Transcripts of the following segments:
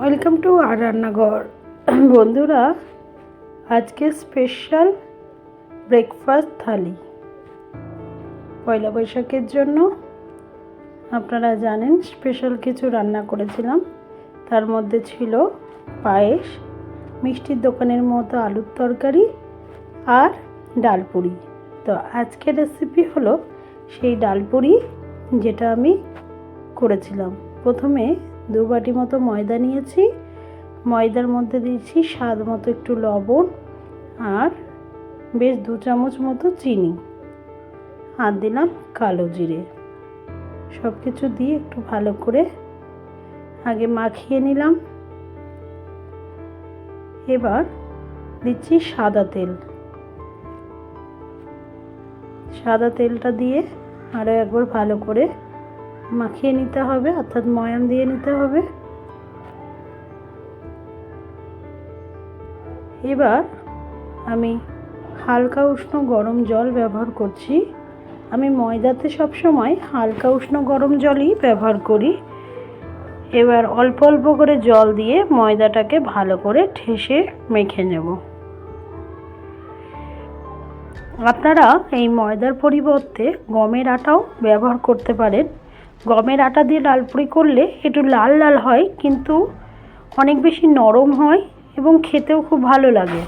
Welcome to আর রান্নাঘর। বন্ধুরা, আজকে স্পেশাল ব্রেকফাস্ট থালি পয়লা বৈশাখের জন্য। আপনারা জানেন স্পেশাল কিছু রান্না করেছিলাম, তার মধ্যে ছিল পায়েস, মিষ্টির দোকানের মতো আলুর তরকারি আর ডালপুরি। তো আজকের রেসিপি হলো সেই ডালপুরি, যেটা আমি করেছিলাম। প্রথমে 2 বাটি মতো ময়দা নিয়েছি, ময়দার মধ্যে দিয়েছি স্বাদ মতো একটু লবণ আর বেশ 2 চামচ মতো চিনি, আর দিলাম কালো জিরে। সব কিছু দিয়ে একটু ভালো করে আগে মাখিয়ে নিলাম। এবার দিচ্ছি সাদা তেল। সাদা তেলটা দিয়ে আরও একবার ভালো করে মাখিয়ে নিতে হবে, অর্থাৎ ময়াম দিয়ে নিতে হবে। এবার আমি হালকা উষ্ণ গরম জল ব্যবহার করছি। আমি ময়দাতে সবসময় হালকা উষ্ণ গরম জলই ব্যবহার করি। এবার অল্প অল্প করে জল দিয়ে ময়দাটাকে ভালো করে ঠেসে মেখে নেব। আপনারা এই ময়দার পরিবর্তে গমের আটাও ব্যবহার করতে পারেন। গমের আটা দিয়ে ডালপুরি করলে একটু লাল লাল হয়, কিন্তু অনেক বেশি নরম হয় এবং খেতেও খুব ভালো লাগে।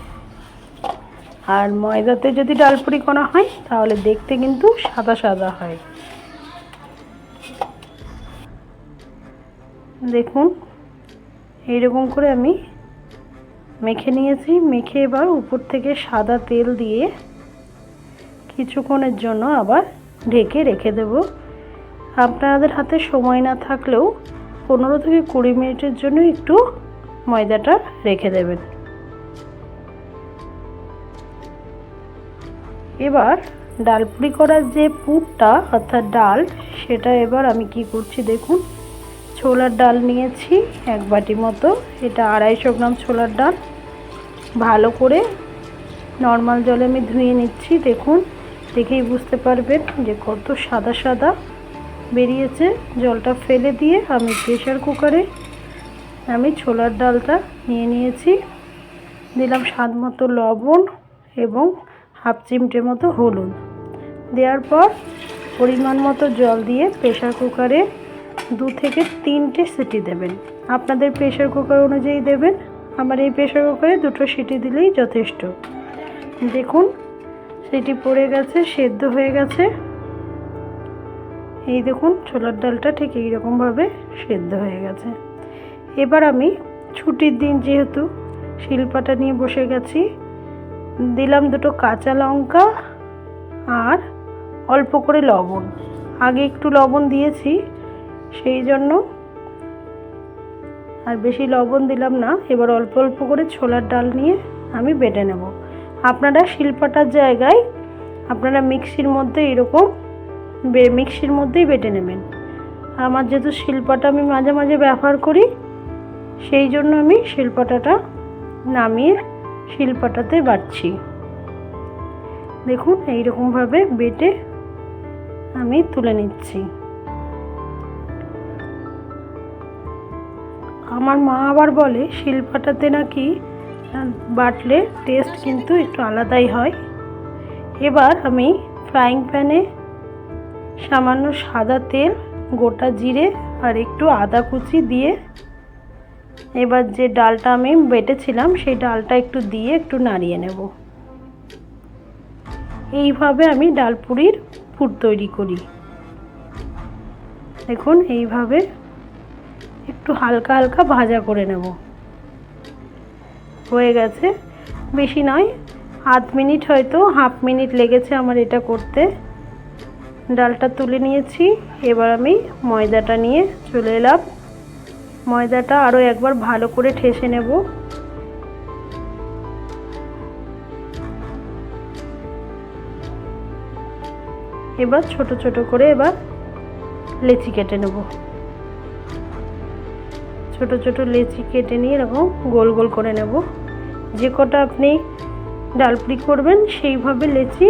আর ময়দাতে যদি ডালপুরি করা হয় তাহলে দেখতে কিন্তু সাদা সাদা হয়। দেখুন, এইরকম করে আমি মেখে নিয়েছি। মেখে এবার উপর থেকে সাদা তেল দিয়ে কিছুক্ষণের জন্য আবার ঢেকে রেখে দেব। আপনাদের হাতে সময় না থাকলেও 15 থেকে 20 মিনিটের জন্য একটু ময়দাটা রেখে দেবেন। এবার ডালপুরি করার যে পুরটা অর্থাৎ ডাল, সেটা এবার আমি কি করছি দেখুন। ছোলার ডাল নিয়েছি 1 বাটি মতো, এটা 250 গ্রাম ছোলার ডাল। ভালো করে নর্মাল জলে আমি ধুয়ে নিচ্ছি। দেখুন, দেখেই বুঝতে পারবেন যে কত সাদা সাদা বেরিয়েছে। জলটা ফেলে দিয়ে আমি প্রেসার কুকারে ছোলার ডালটা নিয়ে নিয়েছি। দিলাম স্বাদ মতো লবণ এবং 1/2 চিমটে মতো হলুদ। দেওয়ার পর পরিমাণ মতো জল দিয়ে প্রেসার কুকারে 2 থেকে 3টে সিটি দেবেন। আপনাদের প্রেসার কুকার অনুযায়ী দেবেন। আমার এই প্রেসার কুকারে 2টো সিটি দিলেই যথেষ্ট। দেখুন, সিটি পড়ে গেছে, সেদ্ধ হয়ে গেছে। এই দেখুন, ছোলার ডালটা ঠিক এইরকমভাবে সেদ্ধ হয়ে গেছে। এবার আমি ছুটির দিন যেহেতু শিলপাটা নিয়ে বসে গেছি, দিলাম 2টো কাঁচা লঙ্কা আর অল্প করে লবণ। আগে একটু লবণ দিয়েছি, সেই জন্য আর বেশি লবণ দিলাম না। এবার অল্প অল্প করে ছোলার ডাল নিয়ে আমি বেটে নেব। আপনারা শিলপাটার জায়গায় আপনারা মিক্সির মধ্যেই বেটে নেবেন। আমার যেহেতু শিলপাটা আমি মাঝে মাঝে ব্যবহার করি, সেই জন্য আমি শিলপাটাটা নামিয়ে শিলপাটাতে বাটছি। দেখুন, এইরকমভাবে বেটে আমি তুলে নিচ্ছি। আমার মা আবার বলে শিলপাটাতে নাকি বাটলে টেস্ট কিন্তু একটু আলাদাই হয়। এবার আমি ফ্রাইং প্যানে সামান্য সাদা তেল, গোটা জিরে আর একটু আদা কুচি দিয়ে এবার যে ডালটা আমি বেটেছিলাম সেই ডালটা একটু দিয়ে একটু নাড়িয়ে নেব। এইভাবে আমি ডালপুরির পুর তৈরি করি। দেখুন, এইভাবে একটু হালকা হালকা ভাজা করে নেব। হয়ে গেছে, বেশি নয়, 1/2 মিনিট, হয়তো 1/2 মিনিট লেগেছে আমার এটা করতে। ডালটা তুলে নিয়েছি। এবার আমি ময়দাটা নিয়ে চলে এলাম। ময়দাটা আরও একবার ভালো করে ঠেসে নেব। এবার ছোট ছোট করে লেচি কেটে নেব। ছোট ছোট লেচি কেটে নিয়ে এরকম গোল গোল করে নেব। যে কটা আপনি ডালপুরি করবেন সেইভাবে লেচি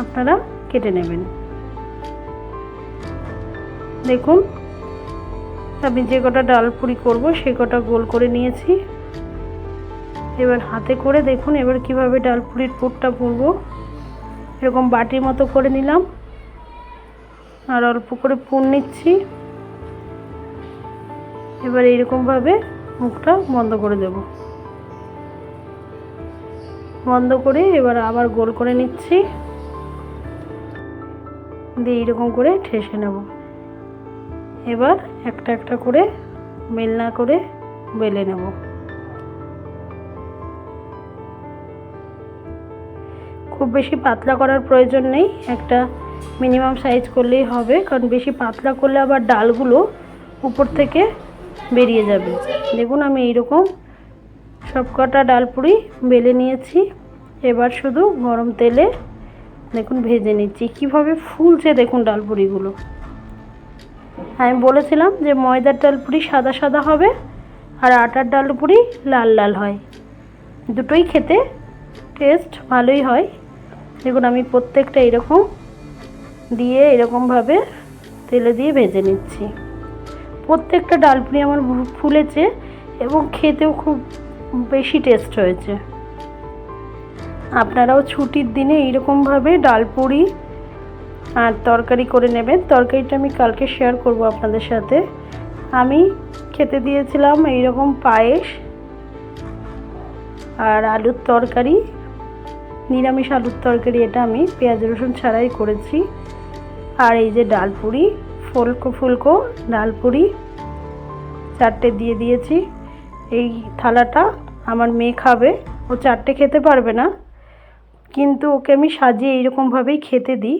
আপনারা কেটে নেবেন। দেখুন, আমি যে কটা ডাল পুরি করবো সে কটা গোল করে নিয়েছি। এবার হাতে করে দেখুন এবার কিভাবে ডাল পুরির পুরটা পুরবো। এরকম বাটির মতো করে নিলাম আর অল্প করে পুর নিচ্ছি। এবার এইরকমভাবে মুখটা বন্ধ করে দেব। বন্ধ করে এবার আবার গোল করে নিচ্ছি, দিয়ে এইরকম করে ঠেসে নেব। এবার একটা একটা করে বেলনা করে বেলে নেব। খুব বেশি পাতলা করার প্রয়োজন নেই, একটা মিনিমাম সাইজ করলেই হবে, কারণ বেশি পাতলা করলে আবার ডালগুলো উপর থেকে বেরিয়ে যাবে। দেখুন আমি এইরকম সবকটা ডাল পুরি বেলে নিয়েছি। এবার শুধু গরম তেলে দেখুন ভেজে নিচ্ছি কীভাবে ফুলছে। দেখুন ডাল পুরিগুলো, আমি বলেছিলাম যে ময়দার ডাল পুরি সাদা সাদা হবে আর আটার ডাল পুরি লাল লাল হয়, দুটোই খেতে টেস্ট ভালোই হয়। দেখুন আমি প্রত্যেকটা এরকম দিয়ে এরকমভাবে তেলে দিয়ে ভেজে নিচ্ছি। প্রত্যেকটা ডাল পুরি আমার ফুলেছে এবং খেতেও খুব বেশি টেস্ট হয়েছে। আপনারাও ছুটির দিনে এইরকমভাবে ডাল পুরি আর তরকারি করে নেবেন। তরকারিটা আমি কালকে শেয়ার করব আপনাদের সাথে। আমি খেতে দিয়েছিলাম এইরকম পায়েস আর আলুর তরকারি, নিরামিষ আলুর তরকারি। এটা আমি পেঁয়াজ রসুন ছাড়াই করেছি। আর এই যে ডাল পুরি, ফুলকো ফুলকো ডাল পুরি 4টে দিয়ে দিয়েছি। এই থালাটা আমার মেয়ে খাবে, ও 4টে খেতে পারবে না, কিন্তু ওকে আমি সাজিয়ে এইরকমভাবেই খেতে দিই।